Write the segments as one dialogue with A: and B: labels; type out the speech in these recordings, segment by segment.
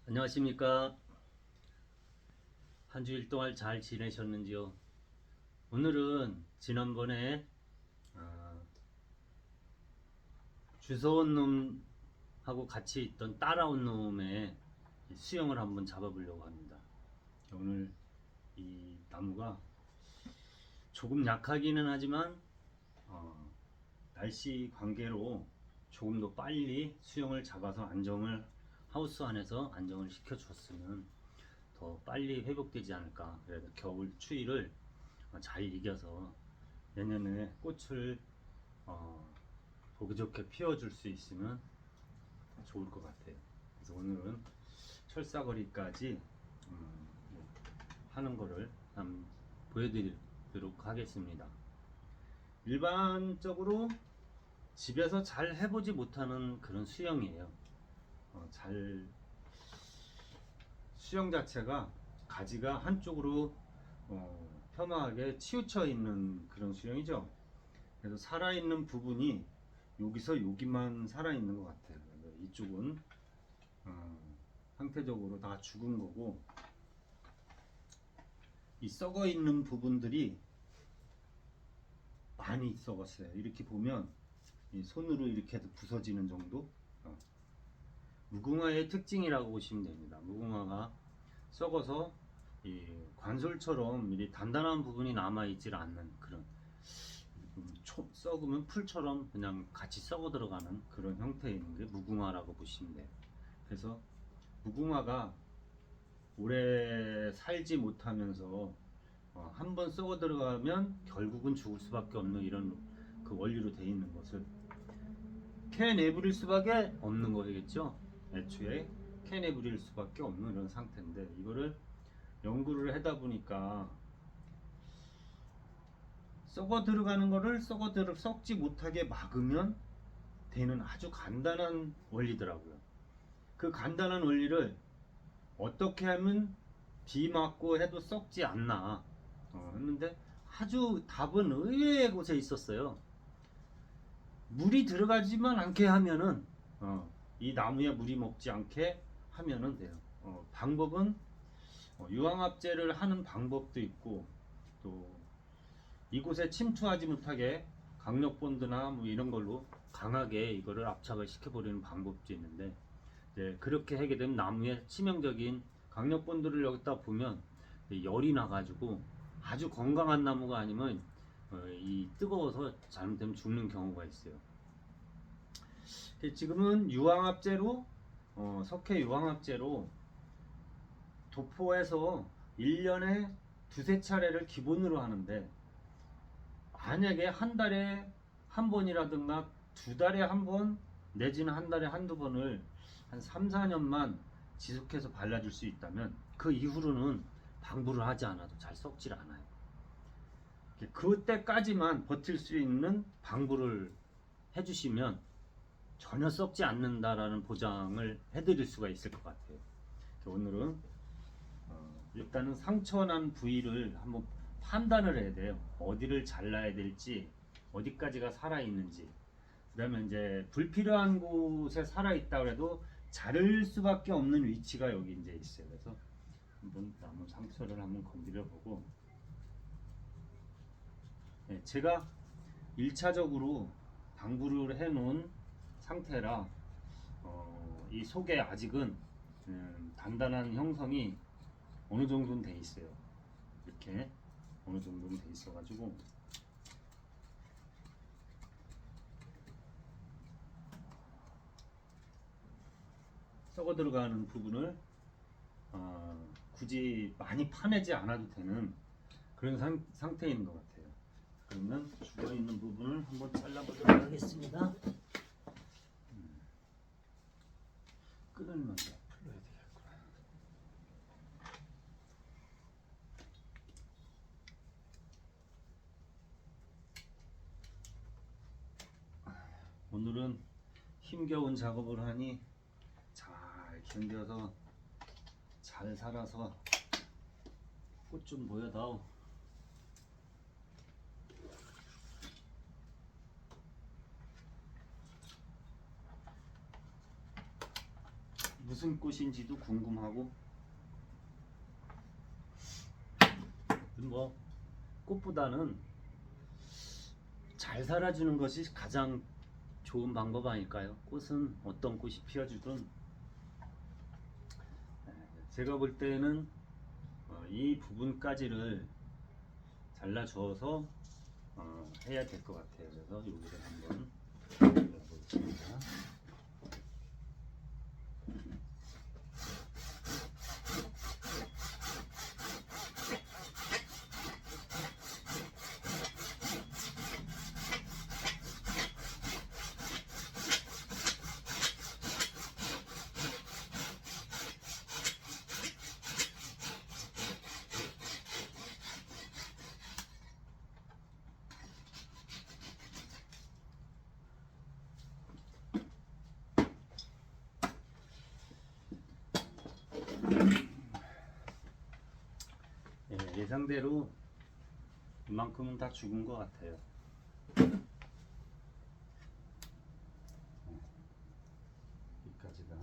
A: 안녕하십니까. 한 주일 동안 잘 지내셨는지요? 오늘은 지난번에 아, 주워온 놈하고 같이 있던 따라온 놈의 수영을 한번 잡아보려고 합니다. 오늘 이 나무가 조금 약하기는 하지만 어, 날씨 관계로 조금 더 빨리 수영을 잡아서 하우스 안에서 안정을 시켜줬으면 더 빨리 회복되지 않을까. 그래서 겨울 추위를 잘 이겨서 내년에 꽃을 어, 보기 좋게 피워줄 수 있으면 좋을 것 같아요. 그래서 오늘은 철사거리까지 음, 하는 거를 한번 보여드리도록 하겠습니다. 일반적으로 집에서 잘 해보지 못하는 그런 수영이에요. 수영 자체가 가지가 한쪽으로 폄하하게 치우쳐 있는 그런 수영이죠. 그래서 살아있는 부분이 여기서 여기만 살아있는 것 같아요. 그래서 이쪽은 상태적으로 다 죽은 거고, 이 썩어 있는 부분들이 많이 썩었어요. 이렇게 보면 이 손으로 이렇게 해도 부서지는 정도. 무궁화의 특징이라고 보시면 됩니다. 무궁화가 썩어서 이 관솔처럼 이 단단한 부분이 남아있질 않는 그런, 썩으면 풀처럼 그냥 같이 썩어 들어가는 그런 형태의 있는 게 무궁화라고 보시면 돼요. 그래서 무궁화가 오래 살지 못하면서 한번 썩어 들어가면 결국은 죽을 수밖에 없는 이런 그 원리로 되어 있는 것을 캐내버릴 수밖에 없는 거겠죠. 애초에 캐내버릴 수밖에 없는 이런 상태인데, 이거를 연구를 하다 보니까 썩어 들어가는 거를 썩지 못하게 막으면 되는 아주 간단한 원리더라고요. 그 간단한 원리를 어떻게 하면 비 맞고 해도 썩지 않나 했는데, 아주 답은 의외의 곳에 있었어요. 물이 들어가지만 않게 하면은 이 나무에 물이 먹지 않게 하면은 돼요. 방법은 유황합제를 하는 방법도 있고, 또 이곳에 침투하지 못하게 강력본드나 뭐 이런 걸로 강하게 이거를 압착을 시켜버리는 방법도 있는데, 이제 그렇게 하게 되면 나무에 치명적인 강력본드를 여기다 보면 열이 나가지고 아주 건강한 나무가 아니면 이 뜨거워서 잘못되면 죽는 경우가 있어요. 지금은 유황합제로 석회 유황합제로 도포해서 1년에 두세 차례를 기본으로 하는데, 만약에 한 달에 한 번이라든가 두 달에 한 번 내지는 한 달에 한두 번을 한 3, 4년만 지속해서 발라줄 수 있다면 그 이후로는 방부를 하지 않아도 잘 썩질 않아요. 그때까지만 버틸 수 있는 방부를 해주시면 전혀 썩지 않는다라는 보장을 해드릴 수가 있을 것 같아요. 오늘은 일단은 상처난 부위를 한번 판단을 해야 돼요. 어디를 잘라야 될지, 어디까지가 살아있는지. 그 다음에 이제 불필요한 곳에 살아있다 그래도 자를 수밖에 없는 위치가 여기 이제 있어요. 그래서 한번 나무 상처를 한번 건드려 보고, 네, 제가 1차적으로 방부를 해 놓은 상태라 이 속에 아직은 단단한 형성이 어느 정도는 돼 있어요. 이렇게 어느 정도는 돼 있어 가지고 썩어 들어가는 부분을 굳이 많이 파내지 않아도 되는 그런 상태인 것 같아요. 그러면 죽어 있는 부분을 한번 잘라보도록 하겠습니다. 끈을 먼저 풀어야 되겠구나. 오늘은 힘겨운 작업을 하니 잘 견뎌서 잘 살아서 꽃 좀 보여다오. 무슨 꽃인지도 궁금하고, 뭐 꽃보다는 잘 살아주는 것이 가장 좋은 방법 아닐까요? 꽃은 어떤 꽃이 피어주든 제가 볼 때는 이 부분까지를 잘라줘서 해야 될 것 같아요. 그래서 여기를 한번 잘라보겠습니다. 예상대로 이만큼은 다 죽은 것 같아요. 여기까지가.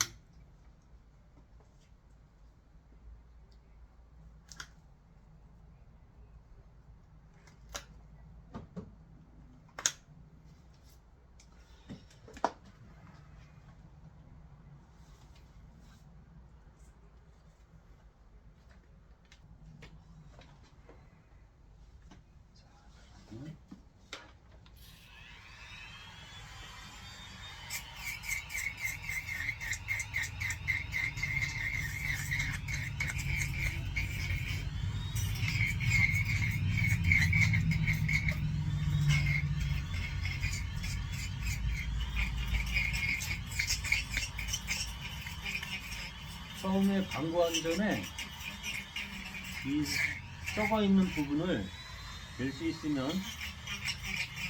A: 처음에 방구하기 전에 이 썩어 있는 부분을 낼 수 있으면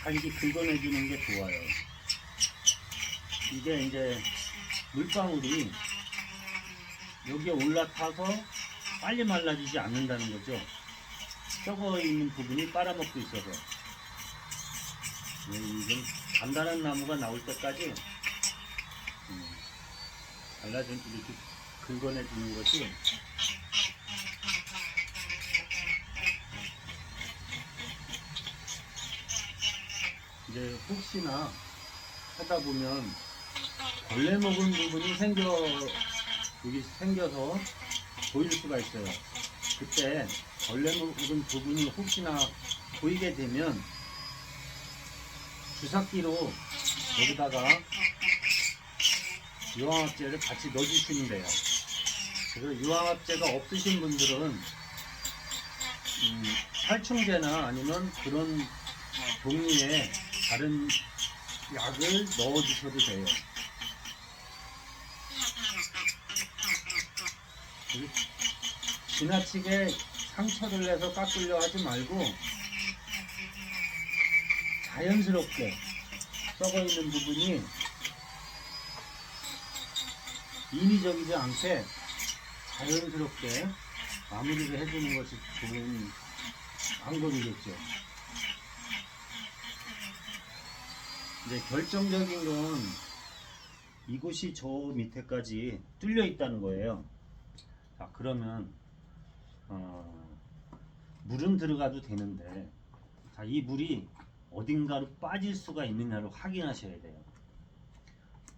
A: 살기 긁어내 주는 게 좋아요. 이게 이제 물방울이 여기에 올라타서 빨리 말라지지 않는다는 거죠. 썩어 있는 부분이 빨아먹고 있어서. 좀 단단한 나무가 나올 때까지 잘라준 이렇게 긁어내 주는 것이 이제 혹시나 하다 보면 벌레 먹은 부분이 여기 생겨서 보일 수가 있어요. 그때 벌레 먹은 부분이 혹시나 보이게 되면 주사기로 여기다가 유황합제를 같이 넣어주시면 돼요. 그래서 유황합제가 없으신 분들은 살충제나 아니면 그런 종류의 다른 약을 넣어주셔도 돼요. 지나치게 상처를 내서 깎으려 하지 말고 자연스럽게 썩어 있는 부분이 인위적이지 않게 자연스럽게 마무리를 해주는 것이 좋은 방법이겠죠. 이제 결정적인 건 이곳이 저 밑에까지 뚫려 있다는 거예요. 자, 그러면 물은 들어가도 되는데, 자, 이 물이 어딘가로 빠질 수가 있느냐를 확인하셔야 돼요.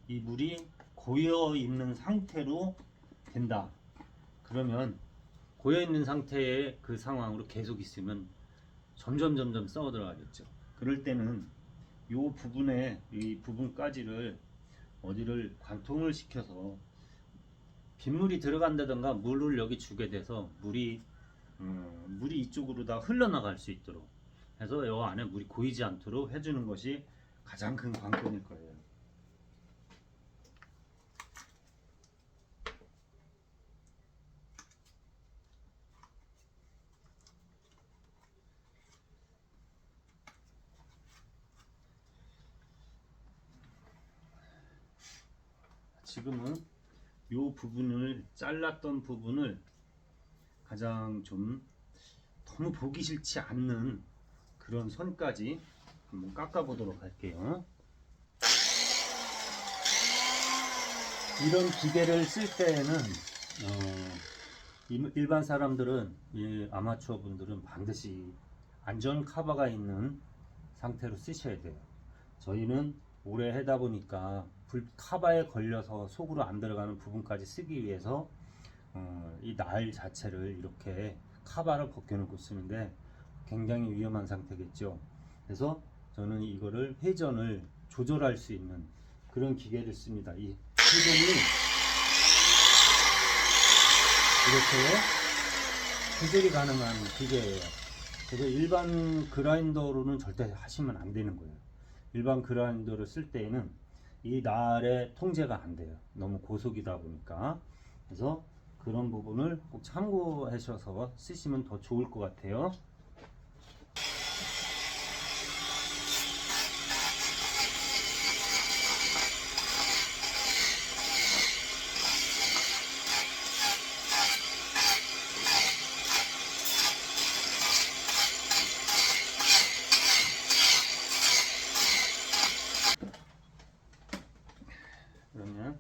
A: 이 물이 고여 있는 상태로 된다. 그러면 고여 있는 상태의 그 상황으로 계속 있으면 점점 썩어 들어가겠죠. 그럴 때는 이 부분까지를 어디를 관통을 시켜서 빗물이 들어간다던가 물을 여기 주게 돼서 물이 이쪽으로 다 흘러나갈 수 있도록 해서 이 안에 물이 고이지 않도록 해주는 것이 가장 큰 관건일 거예요. 지금은 이 부분을 잘랐던 부분을 가장 좀 너무 보기 싫지 않는 그런 선까지 한번 깎아 보도록 할게요. 이런 기계를 쓸 때에는 일반 사람들은, 이 아마추어 분들은 반드시 안전 카바가 있는 상태로 쓰셔야 돼요. 저희는 오래 하다 보니까 카바에 걸려서 속으로 안 들어가는 부분까지 쓰기 위해서 이 날 자체를 이렇게 카바를 벗겨놓고 쓰는데 굉장히 위험한 상태겠죠. 그래서 저는 이거를 회전을 조절할 수 있는 그런 기계를 씁니다. 이 회전이 이렇게 조절이 가능한 기계예요. 그래서 일반 그라인더로는 절대 하시면 안 되는 거예요. 일반 그라인더를 쓸 때에는 이 날의 통제가 안 돼요. 너무 고속이다 보니까. 그래서 그런 부분을 꼭 참고하셔서 쓰시면 더 좋을 것 같아요. 그러면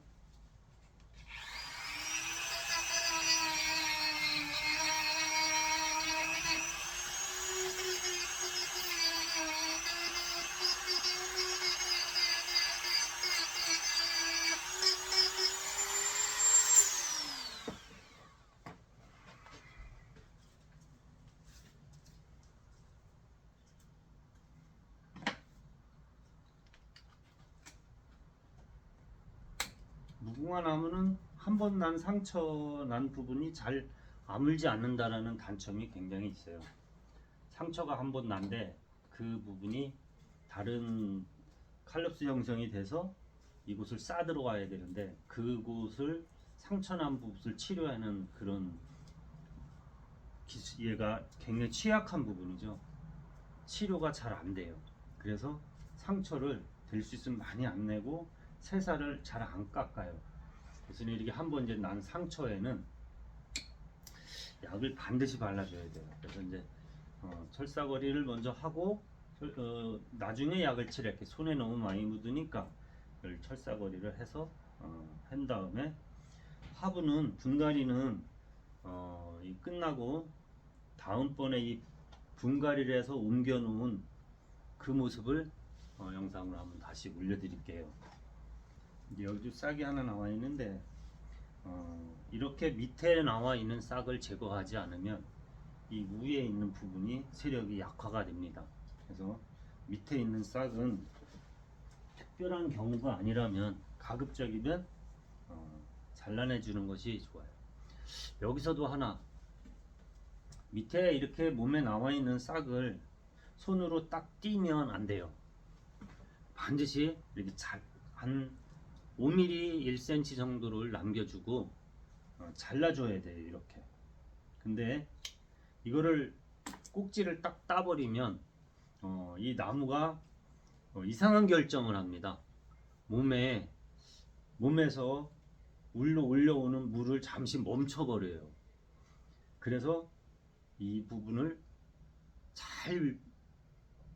A: 무궁화 나무는 한 번 난 상처 난 부분이 잘 아물지 않는다라는 단점이 굉장히 있어요. 상처가 한 번 난데 그 부분이 다른 칼rop스 형성이 돼서 이곳을 싸 들어가야 되는데 그곳을 상처 난 부분을 치료하는 그런 얘가 굉장히 취약한 부분이죠. 치료가 잘 안 돼요. 그래서 상처를 될 수 있으면 많이 안 내고 새살을 잘 안 깎아요. 그래서 이렇게 한번 이제 난 상처에는 약을 반드시 발라줘야 돼요. 그래서 이제 철사거리를 먼저 하고 나중에 약을 칠해. 이렇게 손에 너무 많이 묻으니까 철사거리를 해서 한 다음에 화분은 분갈이는 이 끝나고 다음번에 이 분갈이를 해서 옮겨 놓은 그 모습을 영상으로 한번 다시 올려드릴게요. 이제 여기도 싹이 하나 나와 있는데 이렇게 밑에 나와 있는 싹을 제거하지 않으면 이 위에 있는 부분이 세력이 약화가 됩니다. 그래서 밑에 있는 싹은 특별한 경우가 아니라면 가급적이면 잘라내 주는 것이 좋아요. 여기서도 하나, 밑에 이렇게 몸에 나와 있는 싹을 손으로 딱 띄면 안 돼요. 반드시 이렇게 한 5mm, 1cm 정도를 남겨주고 잘라줘야 돼요. 이렇게. 근데 이거를 꼭지를 딱 따버리면 이 나무가 이상한 결정을 합니다. 몸에서 올려오는 물을 잠시 멈춰버려요. 그래서 이 부분을 잘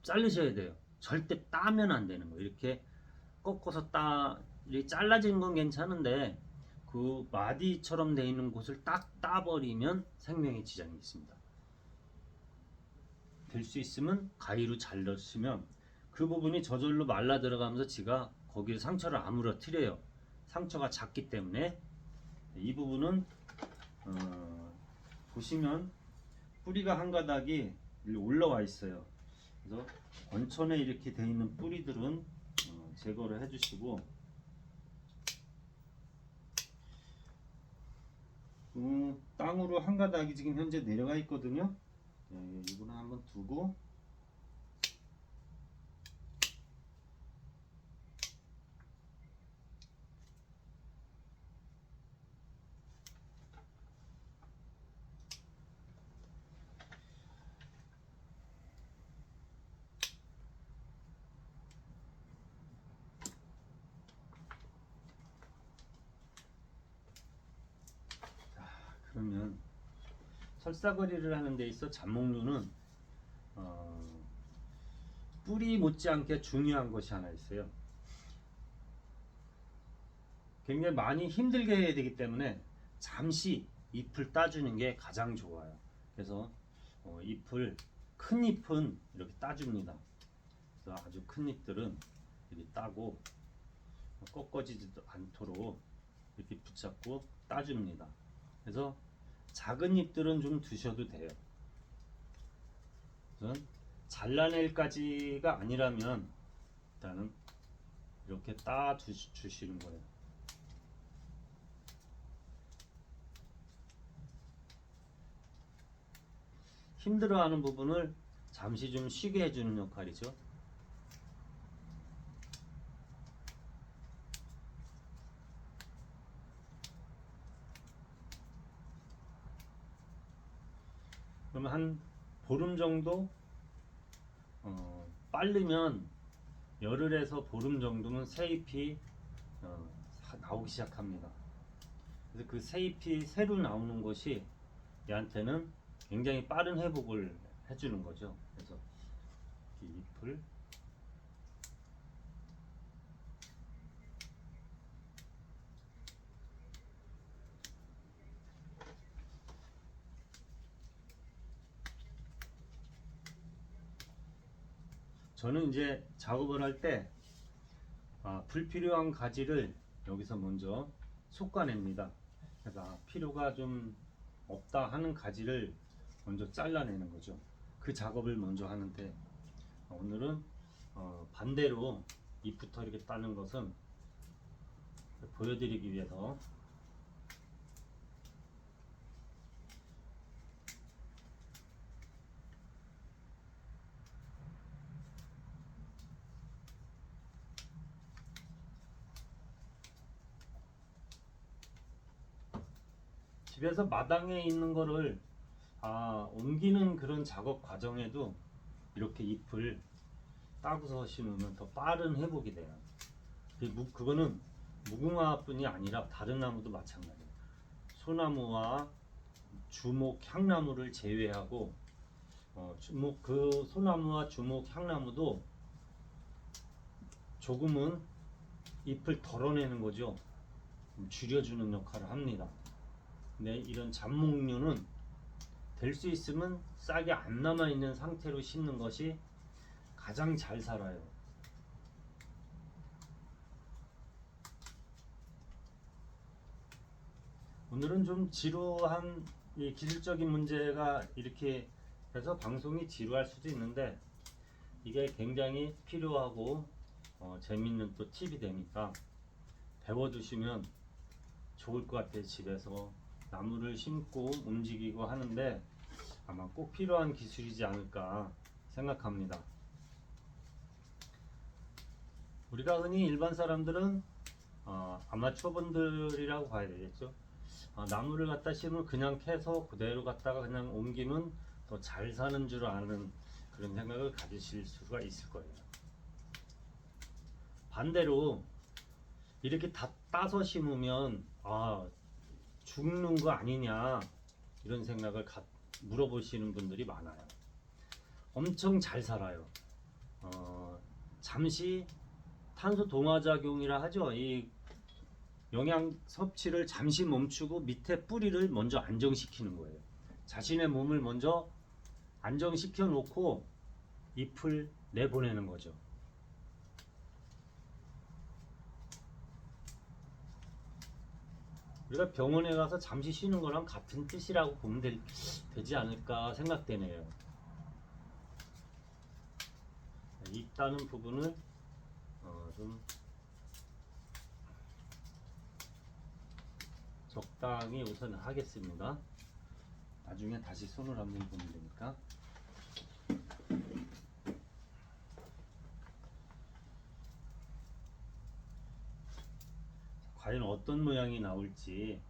A: 자르셔야 돼요. 절대 따면 안 되는 거예요. 이렇게 꺾어서 이렇게 잘라진 건 괜찮은데 그 마디처럼 되어 있는 곳을 딱 따버리면 생명에 지장이 있습니다. 될 수 있으면 가위로 잘라주시면 그 부분이 저절로 말라 들어가면서 지가 거기에 상처를 아물어뜨려요. 상처가 작기 때문에. 이 부분은 보시면 뿌리가 한 가닥이 올라와 있어요. 그래서 원천에 이렇게 되어 있는 뿌리들은 제거를 해주시고, 땅으로 한 가닥이 지금 현재 내려가 있거든요. 이거는 한번 두고 그러면 설사거리를 하는 데 있어 잡목류는 뿌리 못지않게 중요한 것이 하나 있어요. 굉장히 많이 힘들게 해야 되기 때문에 잠시 잎을 따주는 게 가장 좋아요. 그래서 잎을 큰 잎은 이렇게 따줍니다. 그래서 아주 큰 잎들은 이렇게 따고 꺾어지지도 않도록 이렇게 붙잡고 따줍니다. 그래서 작은 잎들은 좀 두셔도 돼요. 우선 잘라낼까지가 아니라면 일단은 이렇게 따 주시는 거예요. 힘들어하는 부분을 잠시 좀 쉬게 해주는 역할이죠. 그러면 한 보름 정도 빠르면 열흘에서 보름 정도면 새잎이 나오기 시작합니다. 그래서 그 새잎이 새로 나오는 것이 얘한테는 굉장히 빠른 회복을 해주는 거죠. 그래서 이 잎을 저는 이제 작업을 할 때 불필요한 가지를 여기서 먼저 솎아냅니다. 그래서 필요가 좀 없다 하는 가지를 먼저 잘라내는 거죠. 그 작업을 먼저 하는데 오늘은 반대로 잎부터 이렇게 따는 것은 보여드리기 위해서 집에서 마당에 있는 거를 옮기는 그런 작업 과정에도 이렇게 잎을 따고서 심으면 더 빠른 회복이 돼요. 그거는 무궁화뿐이 아니라 다른 나무도 마찬가지예요. 소나무와 주목, 향나무를 제외하고 그 소나무와 주목, 향나무도 조금은 잎을 덜어내는 거죠. 줄여주는 역할을 합니다. 근데 이런 잡목류는 될 수 있으면 싹이 안 남아있는 상태로 심는 것이 가장 잘 살아요. 오늘은 좀 지루한 이 기술적인 문제가 이렇게 해서 방송이 지루할 수도 있는데 이게 굉장히 필요하고 재밌는 또 팁이 되니까 배워두시면 좋을 것 같아요. 집에서 나무를 심고 움직이고 하는데 아마 꼭 필요한 기술이지 않을까 생각합니다. 우리가 흔히 일반 사람들은 아마추어분들이라고 봐야 되겠죠. 나무를 갖다 심으면 그냥 캐서 그대로 갖다가 그냥 옮기면 더 잘 사는 줄 아는 그런 생각을 가지실 수가 있을 거예요. 반대로 이렇게 다 따서 심으면 죽는 거 아니냐 이런 생각을 물어보시는 분들이 많아요. 엄청 잘 살아요. 잠시 탄소 동화작용이라 하죠. 이 영양 섭취를 잠시 멈추고 밑에 뿌리를 먼저 안정시키는 거예요. 자신의 몸을 먼저 안정시켜 놓고 잎을 내보내는 거죠. 우리가 병원에 가서 잠시 쉬는 거랑 같은 뜻이라고 보면 되지 않을까 생각되네요. 잎 따는 부분을 좀 적당히 우선 하겠습니다. 나중에 다시 손을 한번 보면 되니까. 과연 어떤 모양이 나올지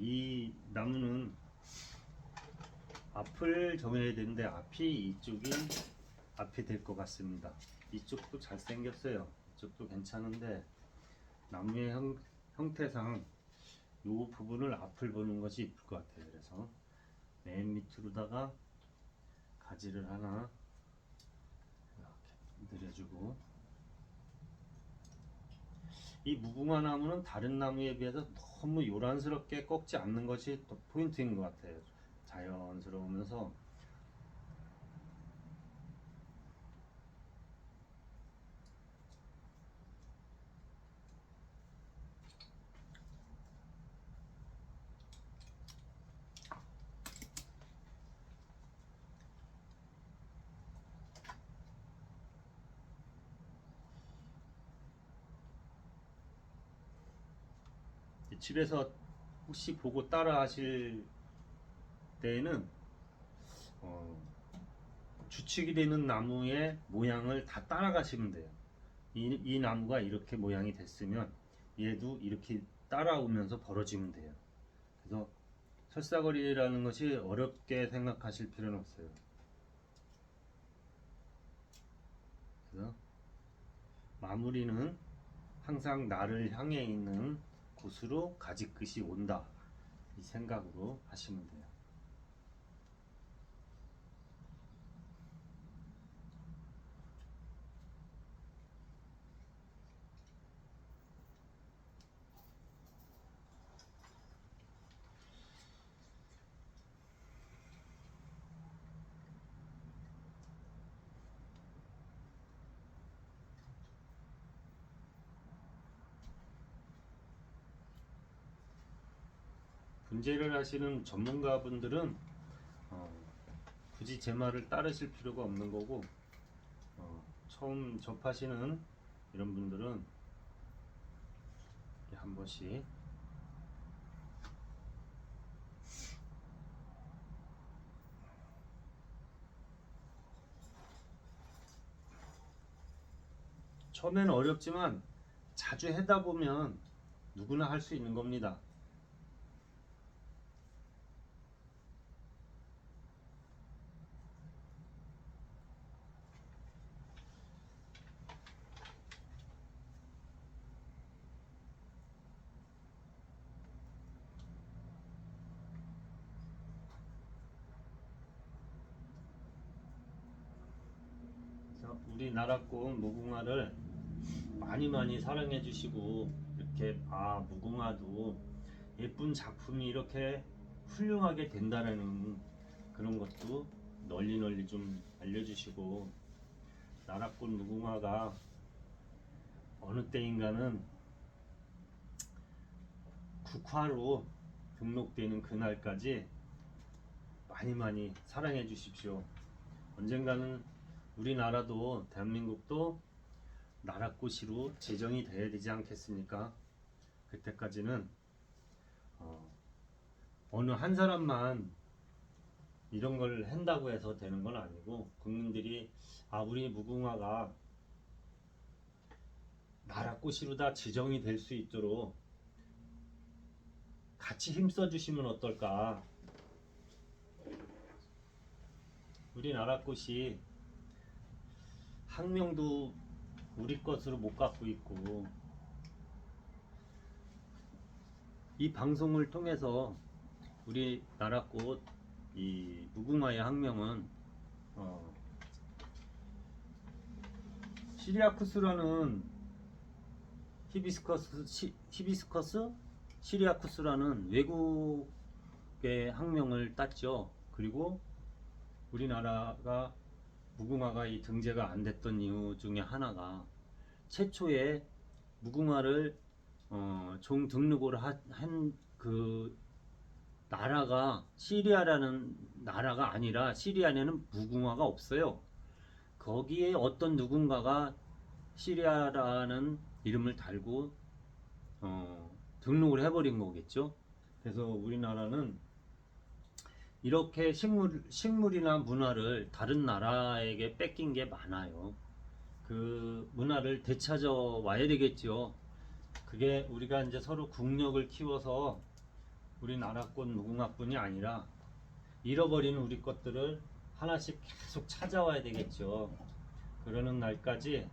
A: 이 나무는 앞을 정해야 되는데 앞이 이쪽이 앞이 될 것 같습니다. 이쪽도 잘생겼어요. 이쪽도 괜찮은데 나무의 형태상 이 부분을 앞을 보는 것이 이쁠 것 같아요. 그래서 맨 밑으로다가 가지를 하나 이렇게 늘려주고, 이 무궁화 나무는 다른 나무에 비해서 너무 요란스럽게 꺾지 않는 것이 또 포인트인 것 같아요. 자연스러우면서 집에서 혹시 보고 따라 하실 때에는 주축이 되는 나무의 모양을 다 따라가시면 돼요. 이 나무가 이렇게 모양이 됐으면 얘도 이렇게 따라오면서 벌어지면 돼요. 그래서 설사거리라는 것이 어렵게 생각하실 필요는 없어요. 그래서 마무리는 항상 나를 향해 있는 곳으로 가지끝이 온다, 이 생각으로 하시면 돼요. 분재를 하시는 전문가분들은 굳이 제 말을 따르실 필요가 없는 거고, 처음 접하시는 이런 분들은 이렇게 한 번씩 처음에는 어렵지만 자주 하다 보면 누구나 할 수 있는 겁니다. 그래서 우리나라 꽃 무궁화를 많이 사랑해 주시고, 이렇게 무궁화도 예쁜 작품이 이렇게 훌륭하게 된다라는 그런 것도 널리 좀 알려주시고, 나라꽃 무궁화가 어느 때인가는 국화로 등록되는 그날까지 많이 사랑해 주십시오. 언젠가는 우리나라도, 대한민국도 나라꽃으로 제정이 돼야 되지 않겠습니까? 그때까지는 어느 한 사람만 이런 걸 한다고 해서 되는 건 아니고, 국민들이 우리 무궁화가 나라꽃으로 다 지정이 될 수 있도록 같이 힘써 주시면 어떨까. 우리 나라꽃이 학명도 우리 것으로 못 갖고 있고, 이 방송을 통해서 우리 나라꽃 이 무궁화의 학명은 시리아쿠스라는 히비스커스 시리아쿠스라는 외국의 학명을 땄죠. 그리고 우리나라가 무궁화가 이 등재가 안 됐던 이유 중에 하나가, 최초에 무궁화를 종 등록을 한 그 나라가 시리아라는 나라가 아니라, 시리아에는 무궁화가 없어요. 거기에 어떤 누군가가 시리아라는 이름을 달고 등록을 해버린 거겠죠. 그래서 우리나라는 이렇게 식물이나 문화를 다른 나라에게 뺏긴 게 많아요. 그 문화를 되찾아 와야 되겠죠. 그게 우리가 이제 서로 국력을 키워서 우리나라꽃 무궁화뿐이 아니라 잃어버린 우리 것들을 하나씩 계속 찾아와야 되겠죠. 그러는 날까지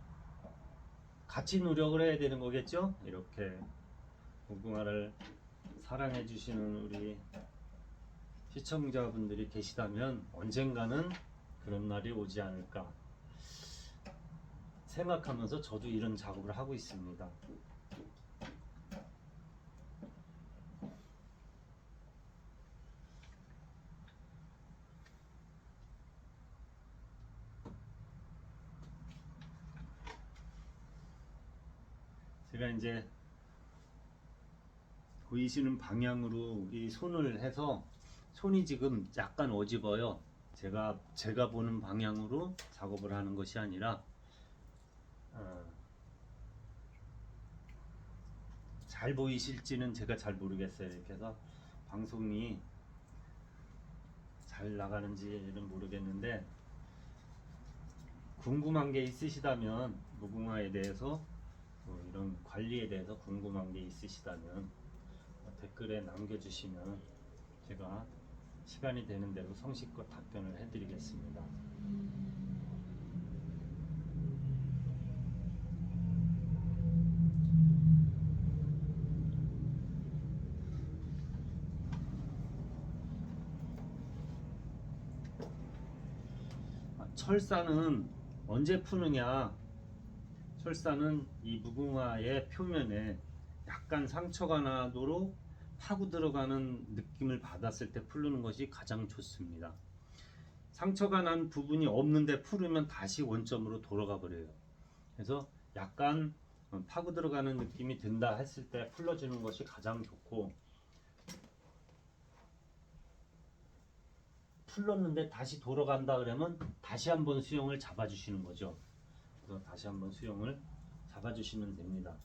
A: 같이 노력을 해야 되는 거겠죠. 이렇게 무궁화를 사랑해 주시는 우리 시청자분들이 계시다면 언젠가는 그런 날이 오지 않을까 생각하면서 저도 이런 작업을 하고 있습니다. 제가 이제 보이시는 방향으로 이 손을 해서 손이 지금 약간 어집어요. 제가 보는 방향으로 작업을 하는 것이 아니라 잘 보이실지는 제가 잘 모르겠어요. 이렇게 해서 방송이 잘 나가는지는 모르겠는데 궁금한 게 있으시다면 무궁화에 대해서 이런 관리에 대해서 궁금한 게 있으시다면 댓글에 남겨주시면 제가 시간이 되는 대로 성실껏 답변을 해드리겠습니다. 철사는 언제 푸느냐? 철사는 이 무궁화의 표면에 약간 상처가 나도록 파고 들어가는 느낌을 받았을 때 풀르는 것이 가장 좋습니다. 상처가 난 부분이 없는데 풀으면 다시 원점으로 돌아가 버려요. 그래서 약간 파고 들어가는 느낌이 든다 했을 때 풀러주는 것이 가장 좋고, 풀렀는데 다시 돌아간다 그러면 다시 한번 수영을 잡아주시는 거죠. 그래서 다시 한번 수영을 잡아주시면 됩니다.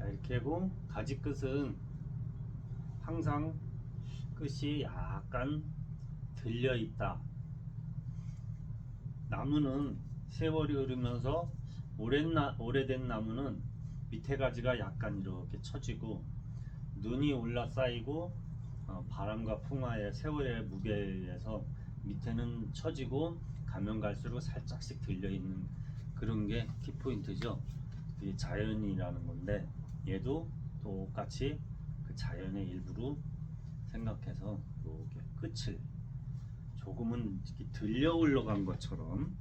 A: 이렇게 하고 가지 끝은 항상 끝이 약간 들려 있다. 나무는 세월이 흐르면서 오래된 나무는 밑에 가지가 약간 이렇게 처지고 눈이 올라 쌓이고 바람과 풍화의 세월의 무게에 의해서 밑에는 처지고 가면 갈수록 살짝씩 들려 있는 그런 게 키포인트죠. 그게 자연이라는 건데 얘도 똑같이 그 자연의 일부로 생각해서 이렇게 끝을 조금은 이렇게 들려 올라간 것처럼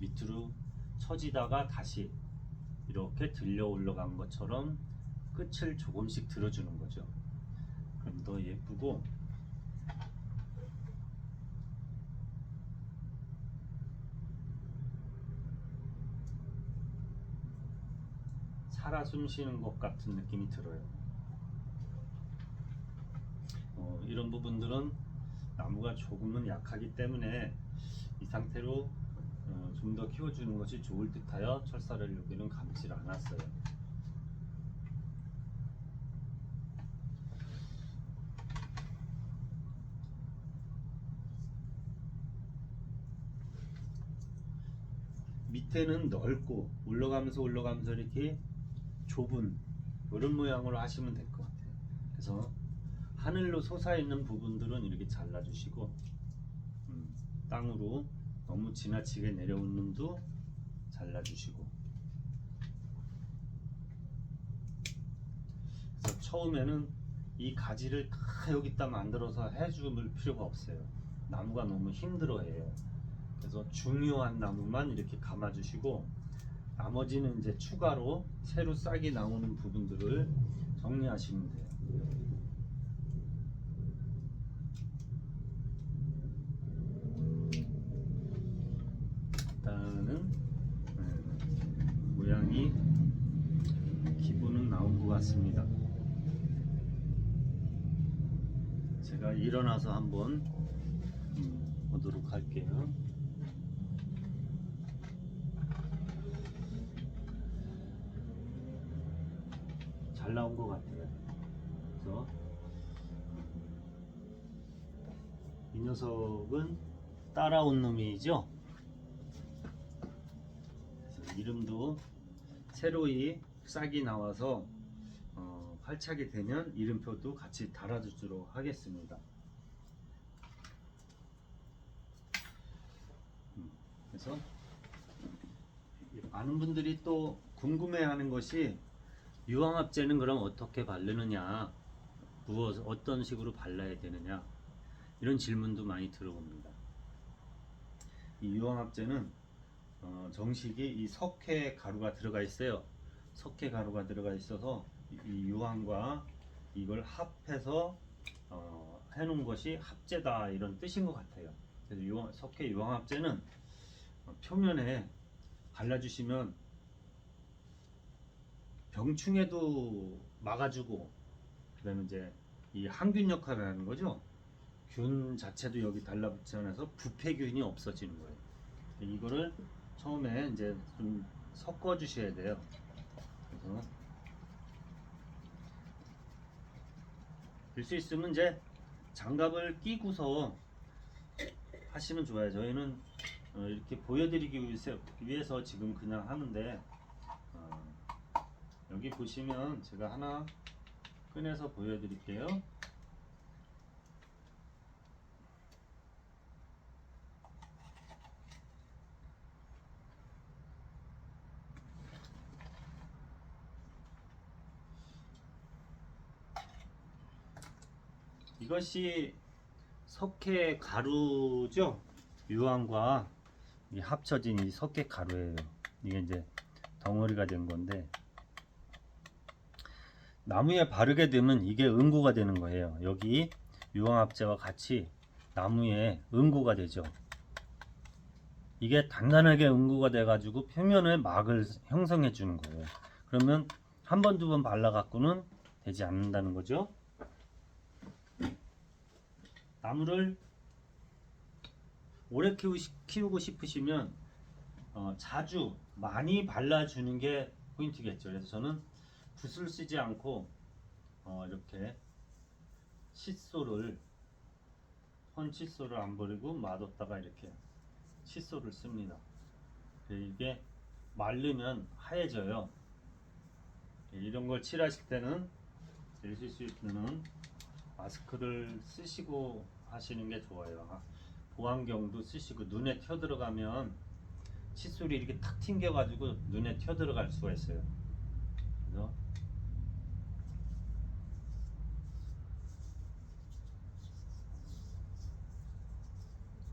A: 밑으로 처지다가 다시 이렇게 들려 올라간 것처럼 끝을 조금씩 들어주는 거죠. 그럼 더 예쁘고, 살아 숨쉬는 것 같은 느낌이 들어요. 이런 부분들은 나무가 조금은 약하기 때문에 이 상태로 좀 더 키워주는 것이 좋을 듯하여 철사를 여기는 감지를 않았어요. 밑에는 넓고 올라가면서 이렇게 좁은 이런 모양으로 하시면 될 것 같아요. 그래서 하늘로 솟아있는 부분들은 이렇게 잘라주시고 땅으로 너무 지나치게 내려온 놈도 잘라주시고, 그래서 처음에는 이 가지를 다 여기다 만들어서 해줄 필요가 없어요. 나무가 너무 힘들어해요. 그래서 중요한 나무만 이렇게 감아주시고 나머지는 이제 추가로 새로 싹이 나오는 부분들을 정리하시면 돼요. 일어났습니다. 제가 일어나서 한번 보도록 할게요. 잘 나온 것 같아요. 그래서 이 녀석은 따라온 놈이죠. 그래서 이름도 새로이 싹이 나와서 활착이 되면 이름표도 같이 달아주도록 하겠습니다. 그래서 많은 분들이 또 궁금해하는 것이 유황합제는 그럼 어떻게 바르느냐, 어떤 식으로 발라야 되느냐, 이런 질문도 많이 들어옵니다. 이 유황합제는 정식이 이 석회 가루가 들어가 있어요. 석회 가루가 들어가 있어서 이 유황과 이걸 합해서 해놓은 것이 합제다, 이런 뜻인 것 같아요. 그래서 석회 유황합제는 표면에 발라주시면 병충해도 막아주고, 그다음에 이제 이 항균 역할을 하는 거죠. 균 자체도 여기 달라붙어서 부패균이 없어지는 거예요. 이거를 처음에 이제 좀 섞어 주셔야 돼요. 그래서 될 수 있으면 이제 장갑을 끼고서 하시면 좋아요. 저희는 이렇게 보여드리기 위해서 지금 그냥 하는데, 여기 보시면 제가 하나 꺼내서 보여드릴게요. 이것이 석회 가루죠. 유황과 합쳐진 이 석회 가루예요. 이게 이제 덩어리가 된 건데, 나무에 바르게 되면 이게 응고가 되는 거예요. 여기 유황합제와 같이 나무에 응고가 되죠. 이게 단단하게 응고가 돼 가지고 표면에 막을 형성해 주는 거예요. 그러면 한 번, 두 번 발라 갖고는 되지 않는다는 거죠. 나무를 오래 키우고 싶으시면 자주 많이 발라주는 게 포인트겠죠. 그래서 저는 붓을 쓰지 않고 이렇게 칫솔을, 펀칫솔을 안 버리고 놔뒀다가 이렇게 칫솔을 씁니다. 이게 마르면 하얘져요. 이런 걸 칠하실 때는 쓰실 수 있는 마스크를 쓰시고 하시는 게 좋아요. 보안경도 쓰시고, 눈에 튀어 들어가면 칫솔이 이렇게 탁 튕겨 가지고 눈에 튀어 들어갈 수가 있어요. 그래서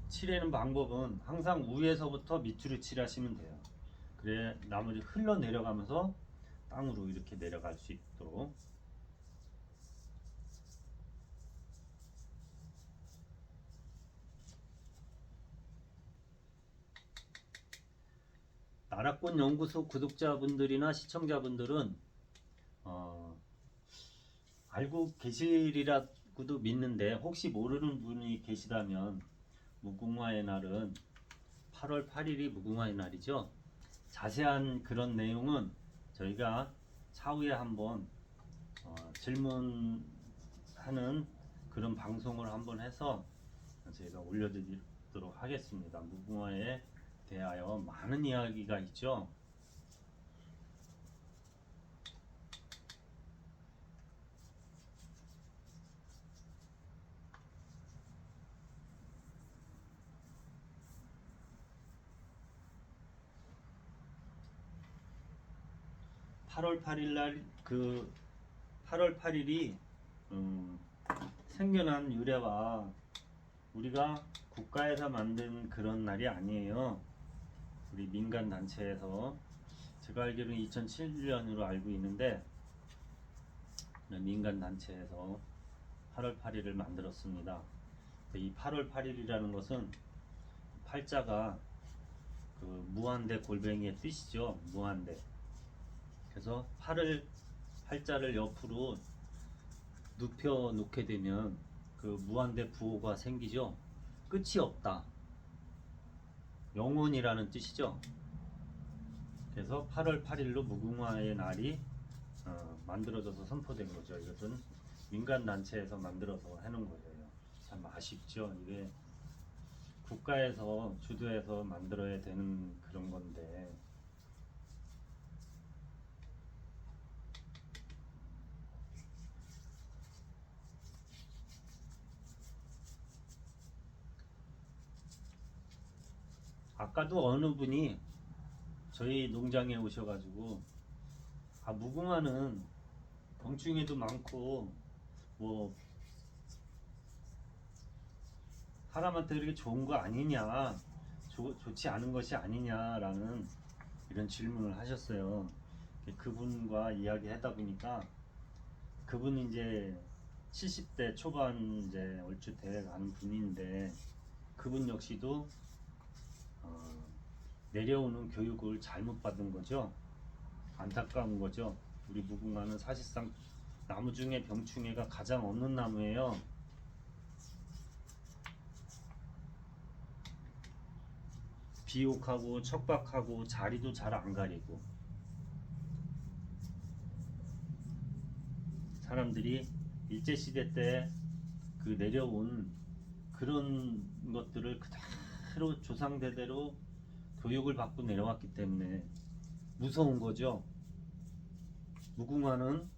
A: 칠하는 방법은 항상 위에서부터 밑으로 칠하시면 돼요. 그래 나물이 흘러 내려가면서 땅으로 이렇게 내려갈 수 있도록. 나라꽃 연구소 구독자분들이나 시청자분들은 알고 계시리라고도 믿는데, 혹시 모르는 분이 계시다면 무궁화의 날은 8월 8일이 무궁화의 날이죠. 자세한 그런 내용은 저희가 차후에 한번 질문하는 그런 방송을 한번 해서 저희가 올려드리도록 하겠습니다. 무궁화에 대하여 많은 이야기가 있죠. 8월 8일 날, 8월 8일이 생겨난 유래와 우리가 국가에서 만든 그런 날이 아니에요. 우리 민간 단체에서, 제가 알기로는 2007년으로 알고 있는데, 민간 단체에서 8월 8일을 만들었습니다. 이 8월 8일이라는 것은 팔자가 무한대 골뱅이의 뜻이죠. 무한대. 그래서 팔자를 옆으로 눕혀 놓게 되면 그 무한대 부호가 생기죠. 끝이 없다. 영원이라는 뜻이죠. 그래서 8월 8일로 무궁화의 날이 만들어져서 선포된 거죠. 이것은 민간 단체에서 만들어서 해놓은 거예요. 참 아쉽죠. 이게 국가에서 주도해서 만들어야 되는 그런 건데. 아까도 어느 분이 저희 농장에 오셔가지고 무궁화는 병충해도 많고 뭐 사람한테 그렇게 좋은 거 아니냐, 좋지 않은 것이 아니냐라는 이런 질문을 하셨어요. 그분과 이야기하다 보니까 그분이 이제 70대 초반 이제 얼추 돼 가는 분인데 그분 역시도 내려오는 교육을 잘못 받은 거죠. 안타까운 거죠. 우리 무궁화는 사실상 나무 중에 병충해가 가장 없는 나무예요. 비옥하고 척박하고 자리도 잘 안 가리고 사람들이 일제시대 때 그 내려온 그런 것들을 그대로 조상대대로 교육을 받고 내려왔기 때문에 무서운 거죠. 무궁화는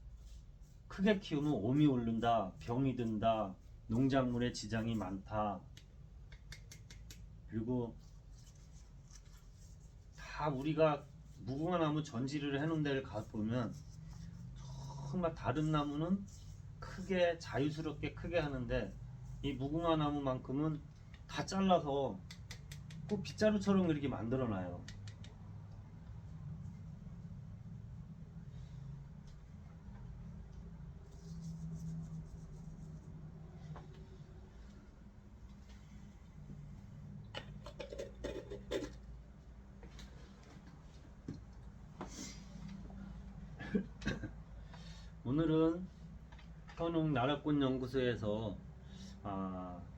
A: 크게 키우면 옴이 오른다, 병이 든다, 농작물에 지장이 많다. 그리고 다 우리가 무궁화 나무 전지를 해놓은 데를 가보면 정말 다른 나무는 크게 자유스럽게 크게 하는데 이 무궁화 나무만큼은 다 잘라서 꼭 빗자루처럼 이렇게 만들어놔요. 오늘은 현웅나라꽃연구소에서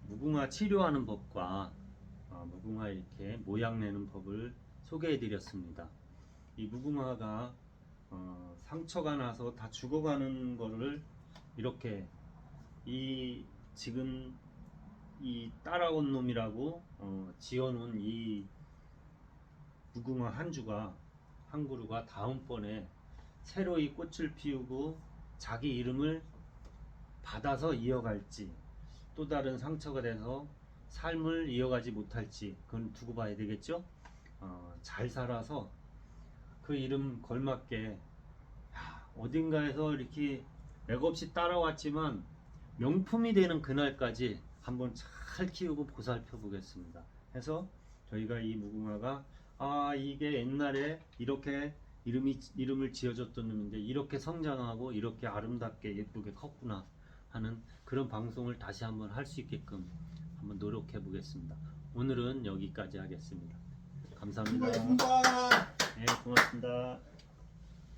A: 무궁화 치료하는 법과 무궁화 이렇게 모양 내는 법을 소개해 드렸습니다. 이 무궁화가 상처가 나서 다 죽어가는 거를 이렇게 지금 이 따라온 놈이라고 지어놓은 이 무궁화 한 그루가 다음번에 새로이 꽃을 피우고 자기 이름을 받아서 이어갈지 또 다른 상처가 돼서 삶을 이어가지 못할지 그건 두고 봐야 되겠죠. 잘 살아서 그 이름 걸맞게 어딘가에서 이렇게 맥없이 따라왔지만 명품이 되는 그날까지 한번 잘 키우고 보살펴 보겠습니다. 해서 저희가 이 무궁화가 이게 옛날에 이렇게 이름을 지어줬던 놈인데 이렇게 성장하고 이렇게 아름답게 예쁘게 컸구나 하는 그런 방송을 다시 한번 할 수 있게끔 한번 노력해 보겠습니다. 오늘은 여기까지 하겠습니다. 감사합니다.
B: 수고하셨습니다.
A: 네, 고맙습니다.